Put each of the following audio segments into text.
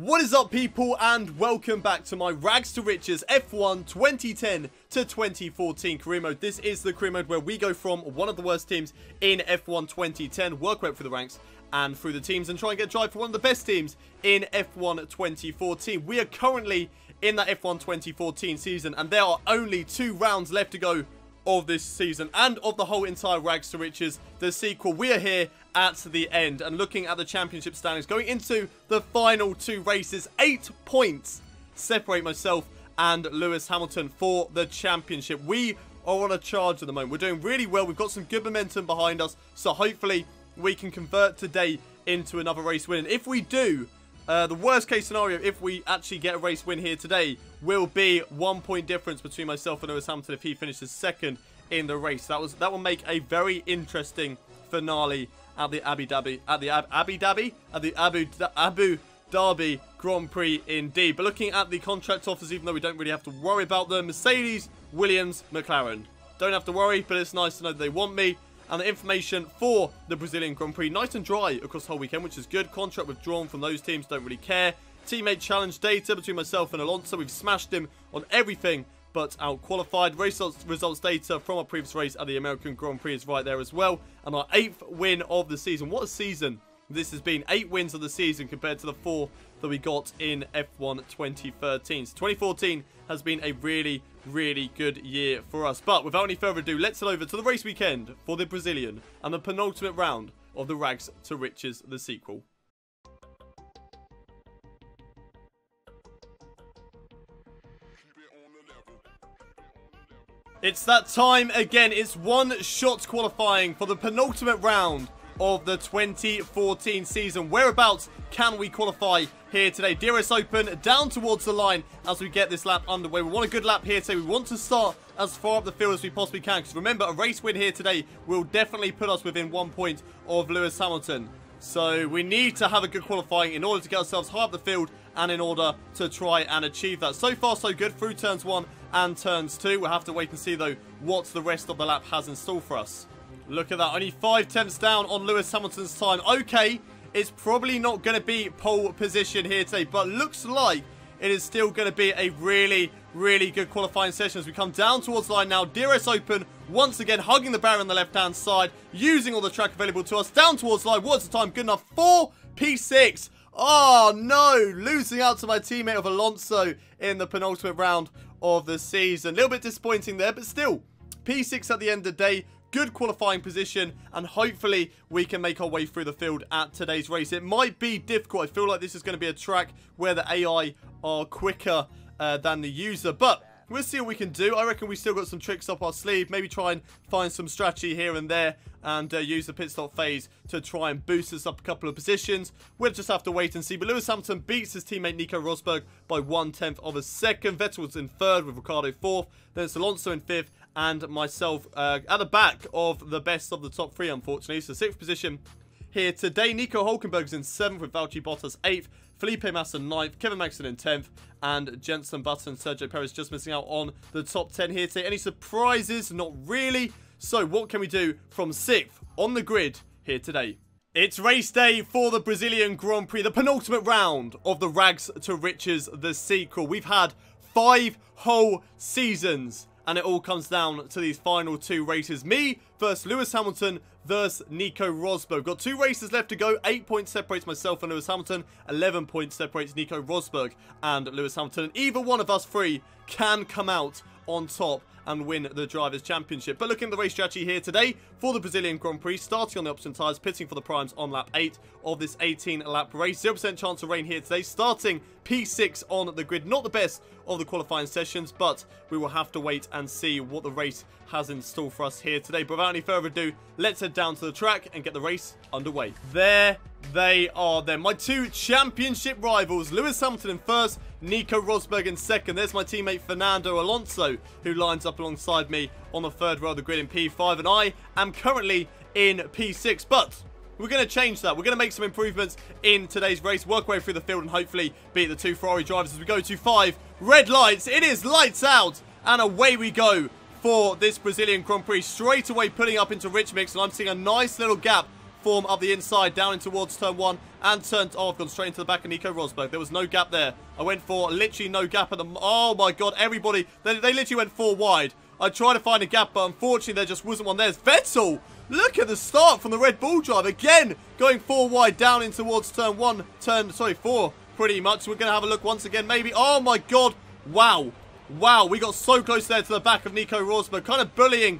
What is up, people, and welcome back to my Rags to Riches F1 2010 to 2014 career mode. This is the career mode where we go from one of the worst teams in F1 2010, work our way through the ranks and through the teams, and try and get a drive for one of the best teams in F1 2014. We are currently in that F1 2014 season, and there are only 2 rounds left to go of this season and of the whole entire Rags to Riches, the sequel. We are here at the end and looking at the championship standings going into the final 2 races. 8 points separate myself and Lewis Hamilton for the championship. We are on a charge at the moment. We're doing really well. We've got some good momentum behind us, so hopefully we can convert today into another race win. And if we do, the worst case scenario, if we actually get a race win here today, will be 1 point difference between myself and Lewis Hamilton if he finishes second in the race. That will make a very interesting finale at the Abu Dhabi Grand Prix indeed. But looking at the contract offers, even though we don't really have to worry about them, Mercedes, Williams, McLaren. Don't have to worry, but it's nice to know that they want me. And the information for the Brazilian Grand Prix, nice and dry across the whole weekend, which is good. Contract withdrawn from those teams, don't really care. Teammate challenge data between myself and Alonso. We've smashed him on everything but out-qualified. Race results data from our previous race at the American Grand Prix is right there as well. And our 8th win of the season. What a season this has been. 8 wins of the season compared to the 4 that we got in F1 2013. So 2014 has been a really, really good year for us. But without any further ado, let's head over to the race weekend for the Brazilian and the penultimate round of the Rags to Riches, the sequel. It's that time again. It's one-shot qualifying for the penultimate round of the 2014 season. Whereabouts can we qualify here today? DRS Open down towards the line as we get this lap underway. We want a good lap here today. We want to start as far up the field as we possibly can, because remember, a race win here today will definitely put us within 1 point of Lewis Hamilton. So we need to have a good qualifying in order to get ourselves high up the field and in order to try and achieve that. So far so good through turns 1 and turns 2. We'll have to wait and see though what the rest of the lap has in store for us. Look at that, only 5 tenths down on Lewis Hamilton's time. Okay, it's probably not going to be pole position here today, but looks like it is still going to be a really, really good qualifying session as we come down towards the line now. DRS Open once again, hugging the barrier on the left-hand side, using all the track available to us. Down towards the line, what's the time? Good enough, 4 P6. Oh no, losing out to my teammate of Alonso in the penultimate round of the season. A little bit disappointing there, but still, P6 at the end of the day. Good qualifying position, and hopefully we can make our way through the field at today's race. It might be difficult. I feel like this is going to be a track where the AI are quicker than the user, but we'll see what we can do. I reckon we still got some tricks up our sleeve. Maybe try and find some strategy here and there and use the pit stop phase to try and boost us up a couple of positions. We'll just have to wait and see. But Lewis Hamilton beats his teammate Nico Rosberg by 1/10 of a second. Vettel's in 3rd with Ricciardo 4th. Then it's Alonso in 5th. And myself at the back of the best of the top 3, unfortunately. So 6th position here today. Nico Hülkenberg's in 7th with Valtteri Bottas 8th. Felipe Massa 9th. Kevin Magnussen in 10th. And Jenson Button and Sergio Perez just missing out on the top 10 here today. Any surprises? Not really. So what can we do from 6th on the grid here today? It's race day for the Brazilian Grand Prix, the penultimate round of the Rags to Riches, the sequel. We've had 5 whole seasons, and it all comes down to these final 2 races. Me versus Lewis Hamilton versus Nico Rosberg. Got 2 races left to go. 8 points separates myself and Lewis Hamilton. 11 points separates Nico Rosberg and Lewis Hamilton. And either one of us 3 can come out on top and win the Drivers' Championship. But looking at the race strategy here today for the Brazilian Grand Prix, starting on the option tyres, pitting for the primes on lap 8 of this 18-lap race. 0% chance of rain here today, starting P6 on the grid. Not the best of the qualifying sessions, but we will have to wait and see what the race has in store for us here today. But without any further ado, let's head down to the track and get the race underway. There they are then, my 2 championship rivals. Lewis Hamilton in 1st, Nico Rosberg in 2nd. There's my teammate Fernando Alonso, who lines up alongside me on the 3rd row of the grid in P5, and I am currently in P6, but we're going to change that. We're going to make some improvements in today's race, work our way through the field, and hopefully beat the 2 Ferrari drivers as we go to 5 red lights. It is lights out, and away we go for this Brazilian Grand Prix. Straight away putting up into rich mix, and I'm seeing a nice little gap form up the inside, down in towards turn 1, and turned off, gone straight into the back of Nico Rosberg. There was no gap there. I went for literally no gap at the... Oh my god, everybody, they literally went 4 wide. I tried to find a gap, but unfortunately there just wasn't one. There's Vettel. Look at the start from the Red Bull drive. Again, going 4 wide, down in towards turn 4, pretty much. We're going to have a look once again, maybe. Oh my god, wow. Wow, we got so close there to the back of Nico Rosberg, kind of bullying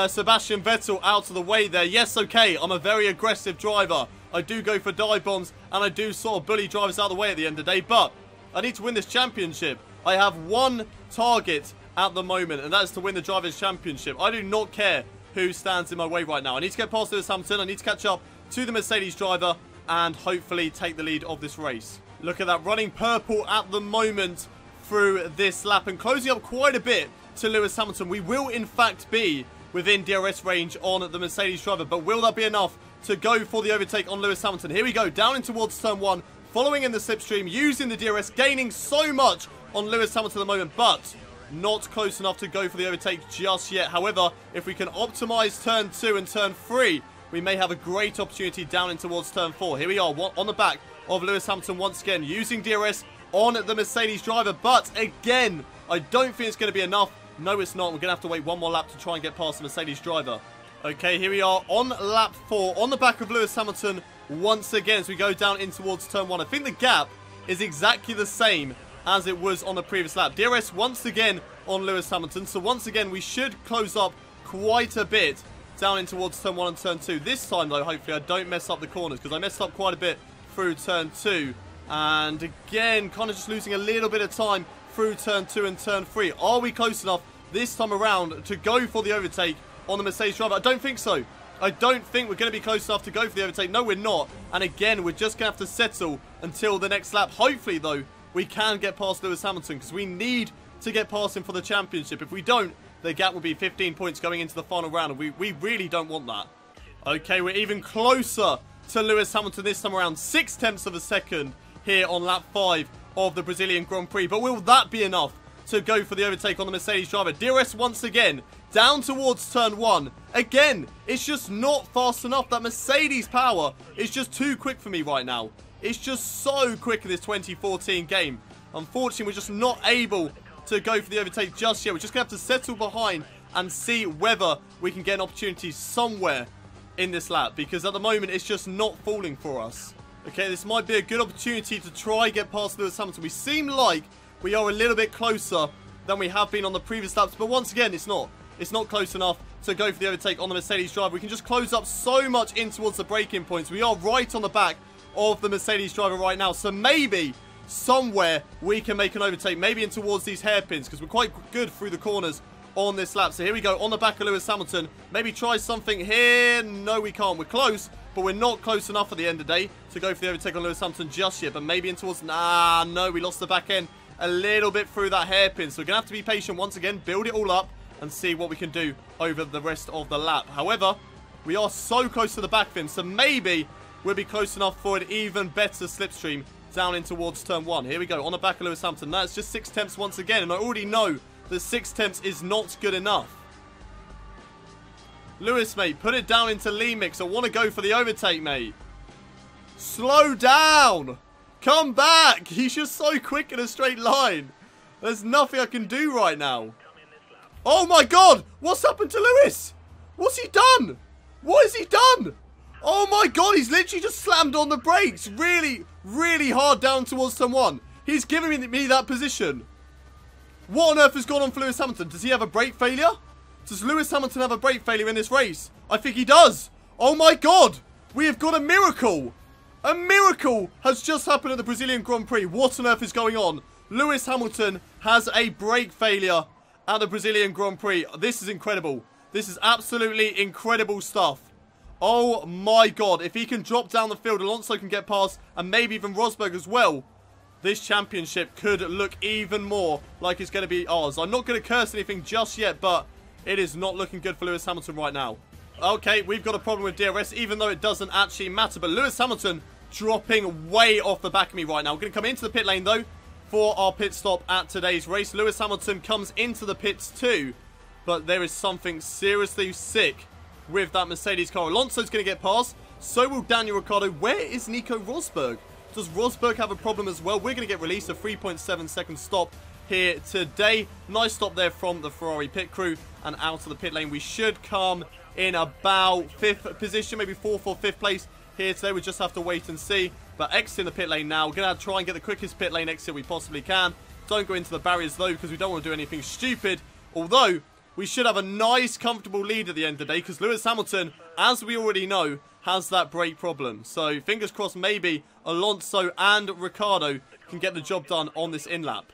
Sebastian Vettel out of the way there. Yes, okay, I'm a very aggressive driver. I do go for dive bombs, and I do sort of bully drivers out of the way at the end of the day, but I need to win this championship. I have one target at the moment, and that is to win the Drivers' Championship. I do not care who stands in my way right now. I need to get past Lewis Hamilton. I need to catch up to the Mercedes driver and hopefully take the lead of this race. Look at that, running purple at the moment through this lap and closing up quite a bit to Lewis Hamilton. We will, in fact, be within DRS range on the Mercedes driver, but will that be enough to go for the overtake on Lewis Hamilton? Here we go, down in towards turn 1, following in the slipstream, using the DRS, gaining so much on Lewis Hamilton at the moment, but not close enough to go for the overtake just yet. However, if we can optimize turn 2 and turn 3, we may have a great opportunity down in towards turn 4. Here we are, on the back of Lewis Hamilton once again, using DRS on the Mercedes driver, but again, I don't think it's going to be enough. No, it's not. We're going to have to wait one more lap to try and get past the Mercedes driver. Okay, here we are on lap 4, on the back of Lewis Hamilton once again as we go down in towards turn 1. I think the gap is exactly the same as it was on the previous lap. DRS once again on Lewis Hamilton, so once again we should close up quite a bit down in towards turn 1 and turn 2. This time though, hopefully I don't mess up the corners, because I messed up quite a bit through turn 2. And again, kind of just losing a little bit of time through turn 2 and turn 3. Are we close enough this time around to go for the overtake on the Mercedes driver? I don't think so. I don't think we're going to be close enough to go for the overtake. No, we're not. And again, we're just going to have to settle until the next lap. Hopefully, though, we can get past Lewis Hamilton, because we need to get past him for the championship. If we don't, the gap will be 15 points going into the final round, and we really don't want that. Okay, we're even closer to Lewis Hamilton this time around. 0.6 of a second here on lap 5 of the Brazilian Grand Prix. But will that be enough to go for the overtake on the Mercedes driver? DRS once again, down towards turn 1. Again, it's just not fast enough. That Mercedes power is just too quick for me right now. It's just so quick in this 2014 game. Unfortunately, we're just not able to go for the overtake just yet. We're just going to have to settle behind and see whether we can get an opportunity somewhere in this lap, because at the moment, it's just not falling for us. Okay, this might be a good opportunity to try get past Lewis Hamilton. We seem like we are a little bit closer than we have been on the previous laps, but once again, it's not. It's not close enough to go for the overtake on the Mercedes driver. We can just close up so much in towards the braking points. We are right on the back of the Mercedes driver right now, so maybe somewhere we can make an overtake, maybe in towards these hairpins, because we're quite good through the corners on this lap. So here we go, on the back of Lewis Hamilton. Maybe try something here. No, we can't. We're close, but we're not close enough at the end of the day to go for the overtake on Lewis Hamilton just yet, but maybe in towards... Nah, no, we lost the back end a little bit through that hairpin, so we're going to have to be patient once again, build it all up, and see what we can do over the rest of the lap. However, we are so close to the back fin, so maybe we'll be close enough for an even better slipstream down in towards turn 1. Here we go, on the back of Lewis Hamilton. That's just 0.6 once again, and I already know that 0.6 is not good enough. Lewis, mate, put it down into lean mix. I want to go for the overtake, mate. Slow down. Come back. He's just so quick in a straight line. There's nothing I can do right now. Oh my god! What's happened to Lewis? What's he done? What has he done? Oh my god, he's literally just slammed on the brakes really, really hard down towards turn 1. He's giving me that position. What on earth has gone on for Lewis Hamilton? Does he have a brake failure? Does Lewis Hamilton have a brake failure in this race? I think he does. Oh my god, we have got a miracle. A miracle has just happened at the Brazilian Grand Prix. What on earth is going on? Lewis Hamilton has a brake failure at the Brazilian Grand Prix. This is incredible. This is absolutely incredible stuff. Oh my god. If he can drop down the field, Alonso can get past, and maybe even Rosberg as well, this championship could look even more like it's going to be ours. I'm not going to curse anything just yet, but it is not looking good for Lewis Hamilton right now. Okay, we've got a problem with DRS, even though it doesn't actually matter. But Lewis Hamilton dropping way off the back of me right now. We're going to come into the pit lane, though, for our pit stop at today's race. Lewis Hamilton comes into the pits too, but there is something seriously sick with that Mercedes car. Alonso's going to get past, So will Daniel Ricciardo. Where is Nico Rosberg? Does Rosberg have a problem as well? We're going to get released. A 3.7 second stop here today. Nice stop there from the Ferrari pit crew. And out of the pit lane, we should come in about 5th position, maybe 4th or 5th place here today. We just have to wait and see. But exiting the pit lane now. We're going to try and get the quickest pit lane exit we possibly can. Don't go into the barriers though, because we don't want to do anything stupid. Although, we should have a nice, comfortable lead at the end of the day, because Lewis Hamilton, as we already know, has that brake problem. So, fingers crossed, maybe Alonso and Ricciardo can get the job done on this in-lap.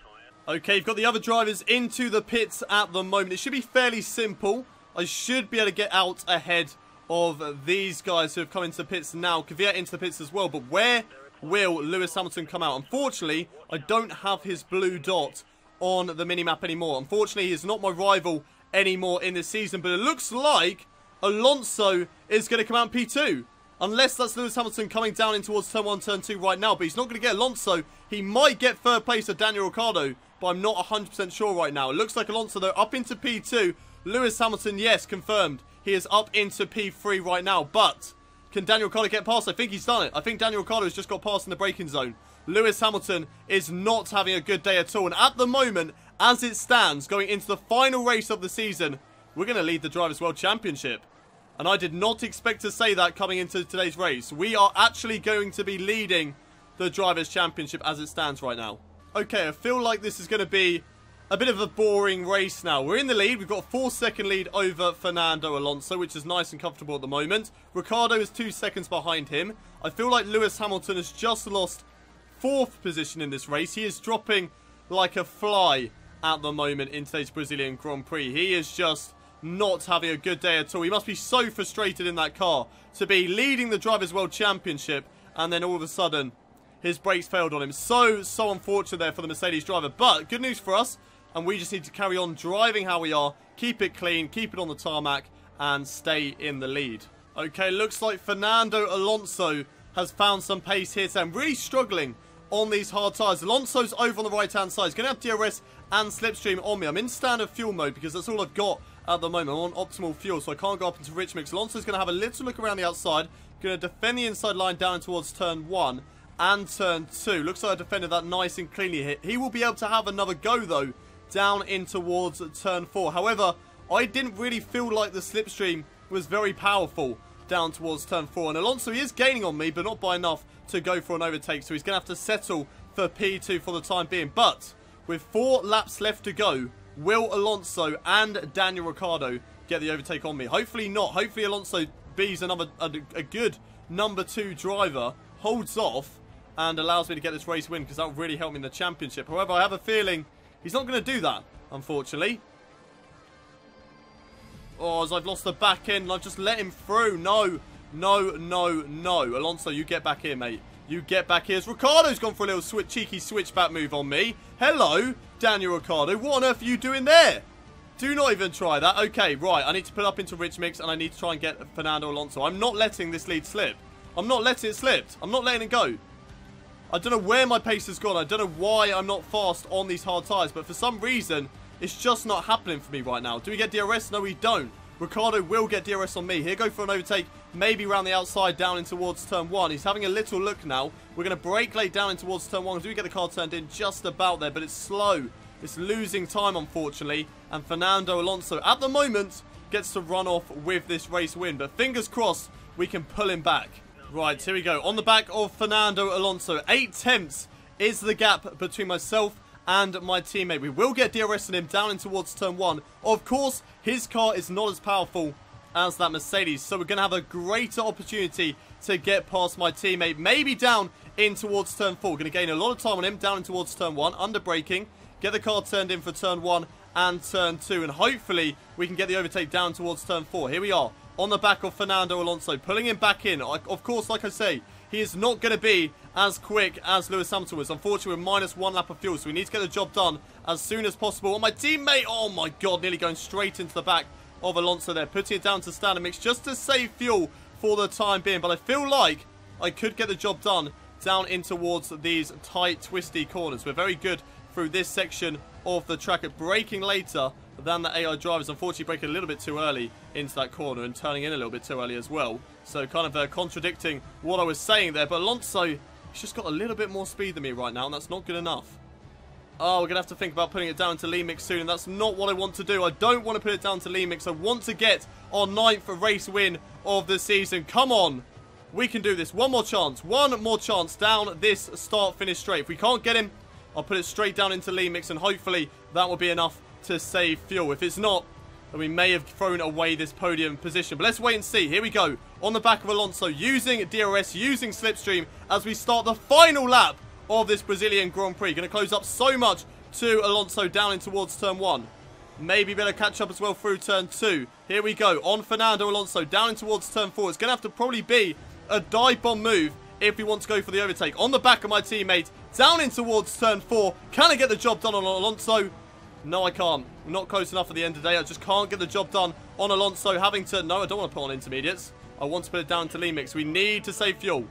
Okay, you've got the other drivers into the pits at the moment. It should be fairly simple. I should be able to get out ahead of these guys who have come into the pits now. Kvyat into the pits as well, but where will Lewis Hamilton come out? Unfortunately, I don't have his blue dot on the minimap anymore. Unfortunately, he's not my rival anymore in this season, but it looks like Alonso is going to come out in P2. Unless that's Lewis Hamilton coming down in towards turn 1, turn 2 right now. But he's not going to get Alonso. He might get third place of Daniel Ricciardo, but I'm not 100% sure right now. It looks like Alonso, though, up into P2. Lewis Hamilton, yes, confirmed. He is up into P3 right now. But can Daniel Ricciardo get past? I think he's done it. I think Daniel Ricciardo has just got past in the braking zone. Lewis Hamilton is not having a good day at all. And at the moment, as it stands, going into the final race of the season, we're going to lead the Drivers' World Championship. And I did not expect to say that coming into today's race. We are actually going to be leading the Drivers' Championship as it stands right now. Okay, I feel like this is going to be a bit of a boring race now. We're in the lead. We've got a 4-second lead over Fernando Alonso, which is nice and comfortable at the moment. Ricciardo is 2 seconds behind him. I feel like Lewis Hamilton has just lost 4th position in this race. He is dropping like a fly at the moment in today's Brazilian Grand Prix. He is just not having a good day at all. He must be so frustrated in that car to be leading the Drivers' World Championship and then all of a sudden his brakes failed on him. So unfortunate there for the Mercedes driver. But good news for us, and we just need to carry on driving how we are, keep it clean, keep it on the tarmac, and stay in the lead. Okay, looks like Fernando Alonso has found some pace here today. I'm really struggling on these hard tyres. Alonso's over on the right-hand side. He's going to have DRS and slipstream on me. I'm in standard fuel mode because that's all I've got at the moment. I'm on optimal fuel, so I can't go up into rich mix. Alonso's going to have a little look around the outside. Going to defend the inside line down towards turn 1 and turn 2. Looks like I defended that nice and cleanly hit. He will be able to have another go, though, down in towards turn 4. However, I didn't really feel like the slipstream was very powerful down towards turn 4. And Alonso, he is gaining on me, but not by enough to go for an overtake. So he's going to have to settle for P2 for the time being. But with 4 laps left to go, will Alonso and Daniel Ricciardo get the overtake on me? Hopefully not. Hopefully Alonso B's a good number 2 driver, holds off, and allows me to get this race win, because that would really help me in the championship. However, I have a feeling he's not going to do that, unfortunately. Oh, as I've lost the back end, and I've just let him through. No, no, no, no. Alonso, you get back here, mate. You get back here. As Ricciardo's gone for a little cheeky switchback move on me. Hello, Daniel Ricciardo. What on earth are you doing there? Do not even try that. Okay, right. I need to put up into rich mix, and I need to try and get Fernando Alonso. I'm not letting this lead slip. I'm not letting it slip. I'm not letting it go. I don't know where my pace has gone. I don't know why I'm not fast on these hard tyres, but for some reason, it's just not happening for me right now. Do we get DRS? No, we don't. Ricciardo will get DRS on me. Here, go for an overtake, maybe around the outside, down in towards turn 1. He's having a little look now. We're going to brake late down in towards turn 1. Do we get the car turned in just about there, but it's slow. It's losing time, unfortunately. And Fernando Alonso, at the moment, gets to run off with this race win. But fingers crossed, we can pull him back. Right, here we go. On the back of Fernando Alonso, 8 tenths is the gap between myself and my teammate. We will get DRS on him down in towards turn 1. Of course, his car is not as powerful as that Mercedes, so we're going to have a greater opportunity to get past my teammate. Maybe down in towards turn 4. Going to gain a lot of time on him down in towards turn 1. Under braking. Get the car turned in for turn 1 and turn 2. And hopefully, we can get the overtake down towards turn 4. Here we are. On the back of Fernando Alonso, pulling him back in. Of course, like I say, he is not going to be as quick as Lewis Hamilton was. Unfortunately, we're -1 lap of fuel, so we need to get the job done as soon as possible. And my teammate, oh my god, nearly going straight into the back of Alonso there. Putting it down to standard mix just to save fuel for the time being. But I feel like I could get the job done down in towards these tight, twisty corners. We're very good through this section of the track at braking later than the AI drivers. Unfortunately, braking a little bit too early into that corner and turning in a little bit too early as well. So kind of contradicting what I was saying there. But Alonso, he's just got a little bit more speed than me right now, and that's not good enough. Oh, we're going to have to think about putting it down to lean mix soon, and that's not what I want to do. I don't want to put it down to lean mix. I want to get our 9th race win of the season. Come on. We can do this. One more chance down this start-finish straight. If we can't get him, I'll put it straight down into lean mix, and hopefully that will be enough to save fuel. If it's not, then we may have thrown away this podium position. But let's wait and see. Here we go. On the back of Alonso, using DRS, using Slipstream, as we start the final lap of this Brazilian Grand Prix. Going to close up so much to Alonso down in towards turn 1. Maybe better catch up as well through turn 2. Here we go. On Fernando Alonso down in towards turn 4. It's going to have to probably be a dive bomb move if we want to go for the overtake. On the back of my teammate, down in towards turn 4. Can I get the job done on Alonso? No, I can't. I'm not close enough at the end of the day. I just can't get the job done on Alonso. Having to... No, I don't want to put on intermediates. I want to put it down to lean mix. We need to save fuel.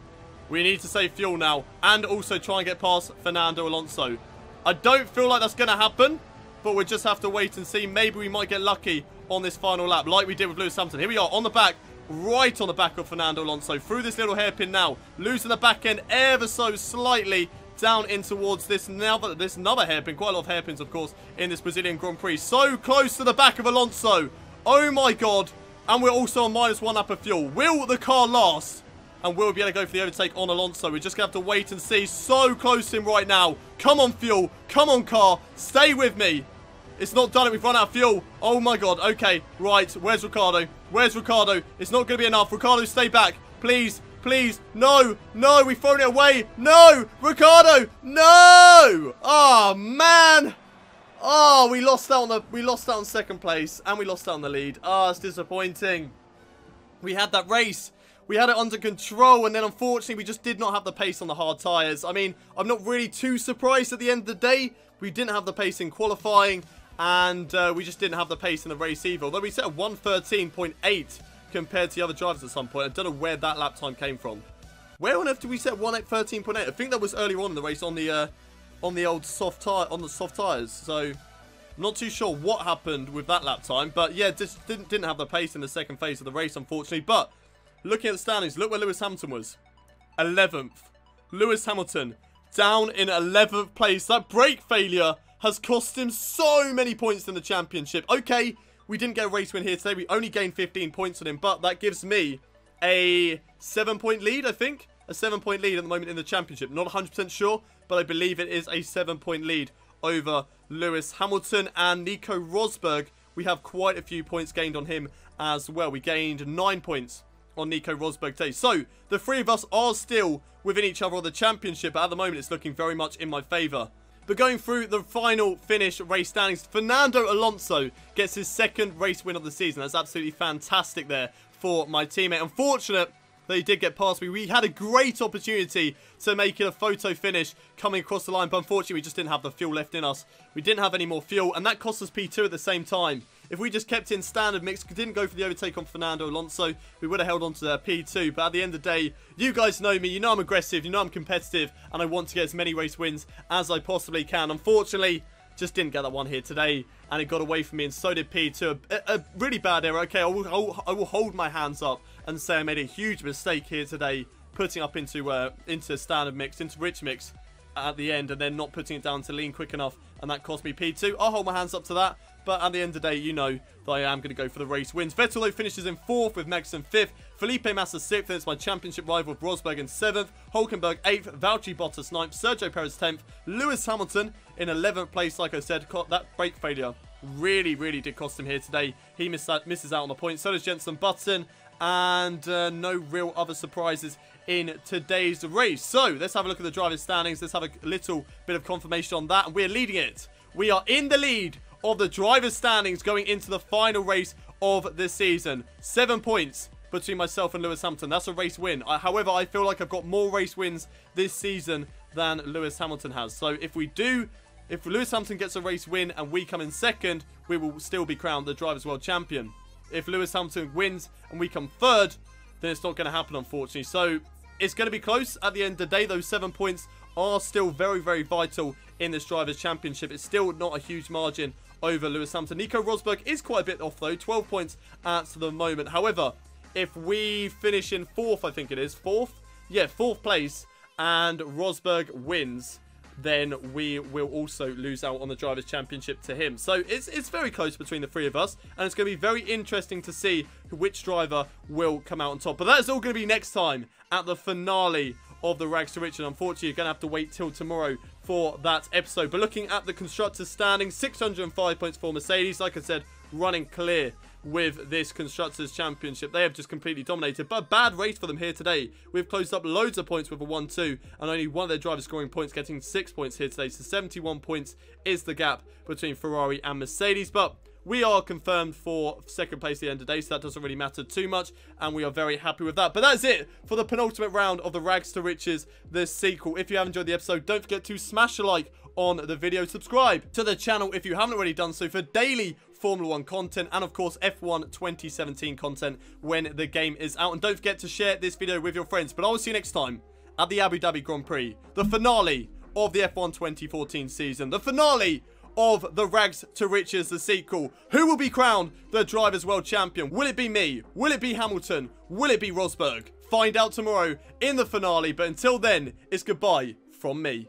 We need to save fuel now. And also try and get past Fernando Alonso. I don't feel like that's going to happen. But we'll just have to wait and see. Maybe we might get lucky on this final lap. Like we did with Lewis Hamilton. Here we are on the back. Right on the back of Fernando Alonso. Through this little hairpin now. Losing the back end ever so slightly. Down in towards this another hairpin. Quite a lot of hairpins, of course, in this Brazilian Grand Prix. So close to the back of Alonso. Oh my god. And we're also on -1 lap of fuel. Will the car last? And will we be able to go for the overtake on Alonso? We're just going to have to wait and see. So close to him right now. Come on, fuel. Come on, car. Stay with me. It's not done it. We've run out of fuel. Oh my god. Okay. Right. Where's Ricardo? Where's Ricardo? It's not going to be enough. Ricardo, stay back. Please. Please. No. No. We've thrown it away. No. Ricardo. No. Oh, man. Oh, we lost out on second place. And we lost out on the lead. Oh, it's disappointing. We had that race. We had it under control, and then unfortunately we just did not have the pace on the hard tyres. I mean, I'm not really too surprised at the end of the day. We didn't have the pace in qualifying, and we just didn't have the pace in the race either. Although we set a 1:13.8 compared to the other drivers at some point. I don't know where that lap time came from. Where on earth did we set 1:13.8? I think that was earlier on in the race on the old soft tyres. So I'm not too sure what happened with that lap time, but yeah, just didn't have the pace in the second phase of the race, unfortunately. But looking at the standings, look where Lewis Hamilton was. 11th. Lewis Hamilton down in 11th place. That brake failure has cost him so many points in the championship. Okay, we didn't get a race win here today. We only gained 15 points on him, but that gives me a 7-point lead, I think. A 7-point lead at the moment in the championship. Not 100% sure, but I believe it is a 7-point lead over Lewis Hamilton. And Nico Rosberg, we have quite a few points gained on him as well. We gained 9 points on Nico Rosberg today. So, the three of us are still within each other on the championship, but at the moment it's looking very much in my favour. But going through the final finish race standings, Fernando Alonso gets his 2nd race win of the season. That's absolutely fantastic there for my teammate. Unfortunate that he did get past me. We had a great opportunity to make it a photo finish coming across the line, but unfortunately we just didn't have the fuel left in us. We didn't have any more fuel, and that cost us P2 at the same time. If we just kept in standard mix, didn't go for the overtake on Fernando Alonso, we would have held on to P2. But at the end of the day, you guys know me. You know I'm aggressive. You know I'm competitive. And I want to get as many race wins as I possibly can. Unfortunately, just didn't get that one here today. And it got away from me, and so did P2. A really bad error. Okay, I will hold my hands up and say I made a huge mistake here today, putting up into standard mix, into rich mix at the end, and then not putting it down to lean quick enough, and that cost me P2. I'll hold my hands up to that, but at the end of the day, you know that I am going to go for the race wins. Vettel, though, finishes in 4th with Max in 5th. Felipe Massa 6th, and it's my championship rival with Rosberg in 7th. Hulkenberg 8th, Valtteri Bottas 9th, Sergio Perez 10th, Lewis Hamilton in 11th place. Like I said, that brake failure really did cost him here today. He misses out on the points. So does Jenson Button, and no real other surprises in today's race. So let's have a look at the drivers' standings. Let's have a little bit of confirmation on that, and we're leading it. We are in the lead of the drivers' standings going into the final race of the season. 7 points between myself and Lewis Hamilton. That's a race win. However, I feel like I've got more race wins this season than Lewis Hamilton has. So if Lewis Hamilton gets a race win and we come in 2nd, we will still be crowned the Drivers' World Champion. If Lewis Hamilton wins and we come 3rd, then it's not going to happen, unfortunately. So it's going to be close at the end of the day. Those 7 points are still very, very vital in this Drivers' Championship. It's still not a huge margin over Lewis Hamilton. Nico Rosberg is quite a bit off, though. 12 points at the moment. However, if we finish in 4th, I think it is. 4th? Yeah, 4th place, and Rosberg wins, then we will also lose out on the Drivers' Championship to him. So it's very close between the three of us, and it's going to be very interesting to see which driver will come out on top. But that is all going to be next time at the finale of the Rags to Riches. Unfortunately, you're going to have to wait till tomorrow for that episode. But looking at the Constructors' standing, 605 points for Mercedes. Like I said, running clear with this Constructors' Championship. They have just completely dominated, but a bad race for them here today. We've closed up loads of points with a 1-2, and only one of their drivers scoring points, getting 6 points here today. So 71 points is the gap between Ferrari and Mercedes, but we are confirmed for 2nd place at the end of the day, so that doesn't really matter too much, and we are very happy with that. But that's it for the penultimate round of the Rags to Riches, the sequel. If you have enjoyed the episode, don't forget to smash a like on the video. Subscribe to the channel if you haven't already done so for daily Formula 1 content, and of course F1 2017 content when the game is out. And don't forget to share this video with your friends. But I will see you next time at the Abu Dhabi Grand Prix, the finale of the F1 2014 season, the finale of the Rags to Riches, the sequel. Who will be crowned the Drivers' World Champion? Will it be me? Will it be Hamilton? Will it be Rosberg? Find out tomorrow in the finale, but until then, it's goodbye from me.